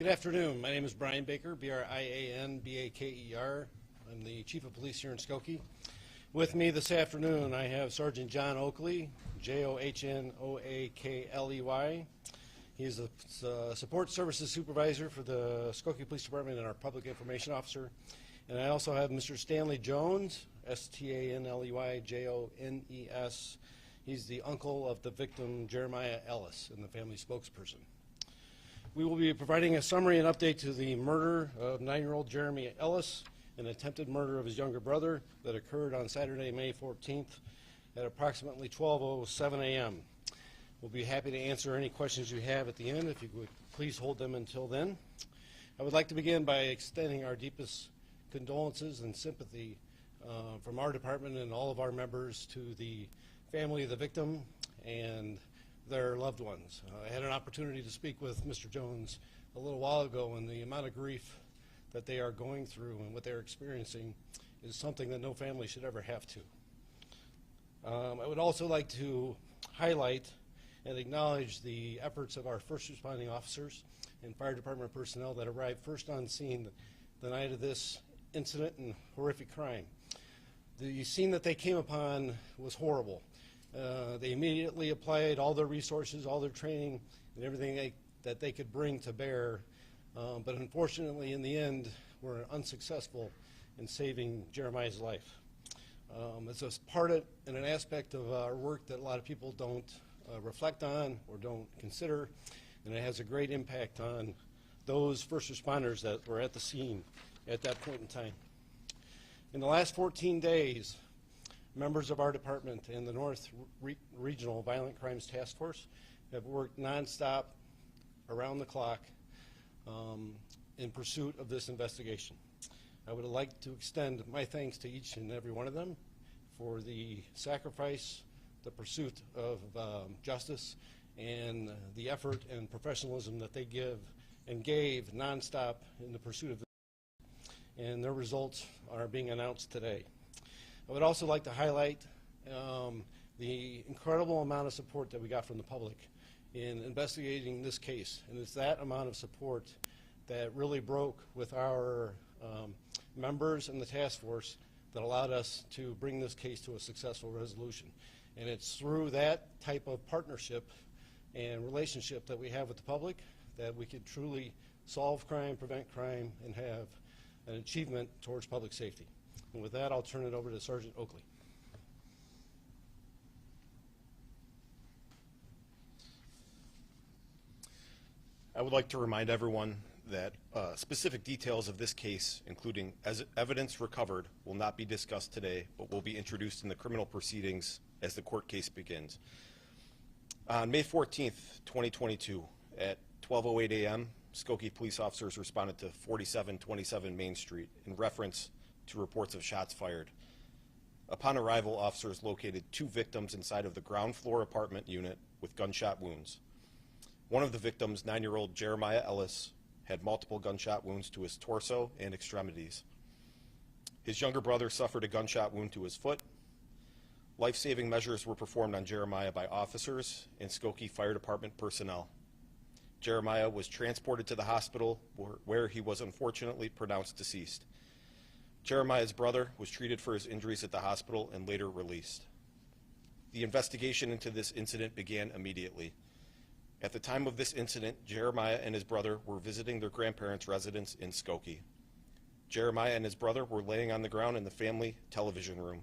Good afternoon. My name is Brian Baker, B-R-I-A-N-B-A-K-E-R. I'm the Chief of Police here in Skokie. With me this afternoon, I have Sergeant John Oakley, J-O-H-N-O-A-K-L-E-Y. He is the Support Services Supervisor for the Skokie Police Department and our Public Information Officer. And I also have Mr. Stanley Jones, S-T-A-N-L-E-Y-J-O-N-E-S. He's the uncle of the victim, Jeremiah Ellis, and the family spokesperson. We will be providing a summary and update to the murder of 9-year-old Jeremiah Ellis, an attempted murder of his younger brother that occurred on Saturday, May 14th at approximately 12:07 a.m. We'll be happy to answer any questions you have at the end. If you would please hold them until then. I would like to begin by extending our deepest condolences and sympathy from our department and all of our members to the family of the victim and their loved ones. I had an opportunity to speak with Mr. Jones a little while ago, and the amount of grief that they are going through and what they're experiencing is something that no family should ever have to. I would also like to highlight and acknowledge the efforts of our first responding officers and fire department personnel that arrived first on scene the night of this incident and horrific crime. The scene that they came upon was horrible. They immediately applied all their resources, all their training, and everything that they could bring to bear. But unfortunately, in the end, were unsuccessful in saving Jeremiah's life. It's a part of, and an aspect of our work that a lot of people don't reflect on or don't consider, and it has a great impact on those first responders that were at the scene at that point in time. In the last 14 days, members of our department and the North Regional Violent Crimes Task Force have worked nonstop, around the clock, in pursuit of this investigation. I would like to extend my thanks to each and every one of them for the sacrifice, the pursuit of justice, and the effort and professionalism that they give and gave nonstop in the pursuit of this. And their results are being announced today. I would also like to highlight the incredible amount of support that we got from the public in investigating this case. And it's that amount of support that really broke with our members and the task force that allowed us to bring this case to a successful resolution. And it's through that type of partnership and relationship that we have with the public that we could truly solve crime, prevent crime, and have an achievement towards public safety. And with that, I'll turn it over to Sergeant Oakley. I would like to remind everyone that specific details of this case, including evidence recovered, will not be discussed today, but will be introduced in the criminal proceedings as the court case begins. On May 14th, 2022, at 12:08 a.m., Skokie police officers responded to 4727 Main Street in reference to reports of shots fired. Upon arrival, officers located 2 victims inside of the ground floor apartment unit with gunshot wounds. One of the victims, 9-year-old Jeremiah Ellis, had multiple gunshot wounds to his torso and extremities. His younger brother suffered a gunshot wound to his foot. Life-saving measures were performed on Jeremiah by officers and Skokie Fire Department personnel. Jeremiah was transported to the hospital where he was unfortunately pronounced deceased. Jeremiah's brother was treated for his injuries at the hospital and later released. The investigation into this incident began immediately. At the time of this incident, Jeremiah and his brother were visiting their grandparents' residence in Skokie. Jeremiah and his brother were laying on the ground in the family television room.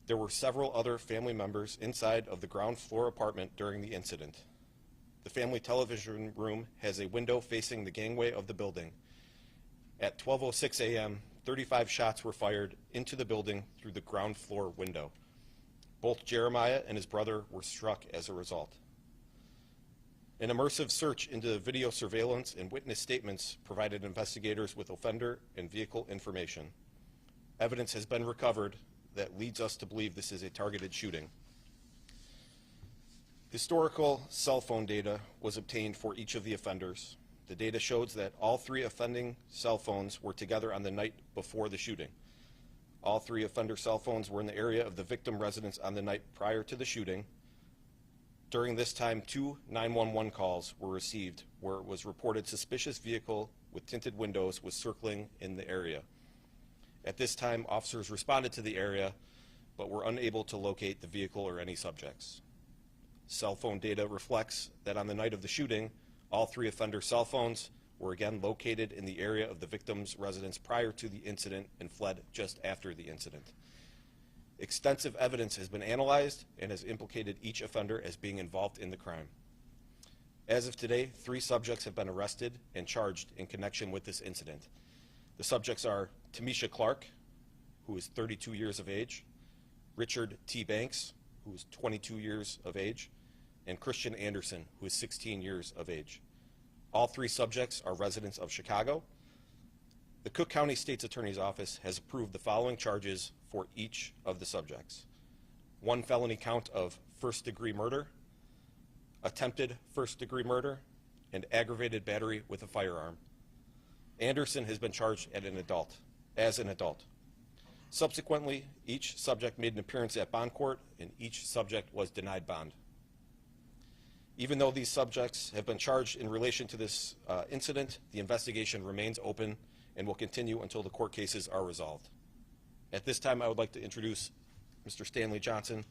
There were several other family members inside of the ground floor apartment during the incident. The family television room has a window facing the gangway of the building. At 12:06 a.m., 35 shots were fired into the building through the ground floor window. Both Jeremiah and his brother were struck as a result. An immersive search into video surveillance and witness statements provided investigators with offender and vehicle information. Evidence has been recovered that leads us to believe this is a targeted shooting. Historical cell phone data was obtained for each of the offenders. The data shows that all 3 offending cell phones were together on the night before the shooting. All 3 offender cell phones were in the area of the victim residence on the night prior to the shooting. During this time, 2 911 calls were received where it was reported suspicious vehicle with tinted windows was circling in the area. At this time, officers responded to the area, but were unable to locate the vehicle or any subjects. Cell phone data reflects that on the night of the shooting, all 3 offender cell phones were again located in the area of the victim's residence prior to the incident and fled just after the incident. Extensive evidence has been analyzed and has implicated each offender as being involved in the crime. As of today, 3 subjects have been arrested and charged in connection with this incident. The subjects are Tamisha Clark, who is 32 years of age, Richard T. Banks, who is 22 years of age, and Christian Anderson, who is 16 years of age. All 3 subjects are residents of Chicago. The Cook County State's Attorney's Office has approved the following charges for each of the subjects: 1 felony count of first-degree murder, attempted first-degree murder, and aggravated battery with a firearm. Anderson has been charged as an adult. Subsequently, each subject made an appearance at bond court, and each subject was denied bond. Even though these subjects have been charged in relation to this incident, the investigation remains open and will continue until the court cases are resolved. At this time, I would like to introduce Mr. Stanley Johnson,